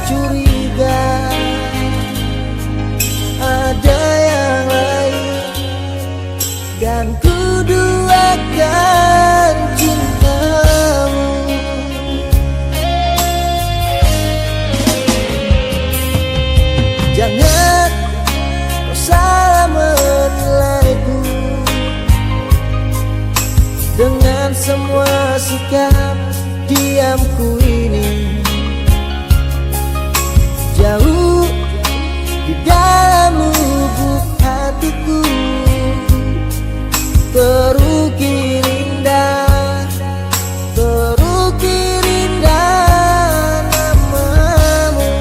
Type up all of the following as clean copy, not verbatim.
curiga ada yang lain, dan ku duakan cintamu. Jangan kau salah menilaiku dengan semua sikap diamku ini. Jauh di dalam lubuk hatiku terukir indah, terukir indah namamu.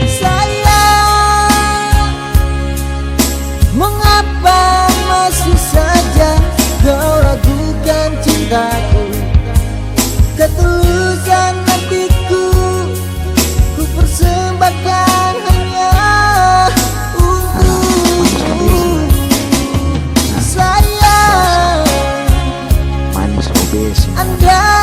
Sayang, mengapa masih saja kau ragukan cintaku? Ketulusan hatiku ku persembahkan hanya untukmu. Sayang, manis obes. Anda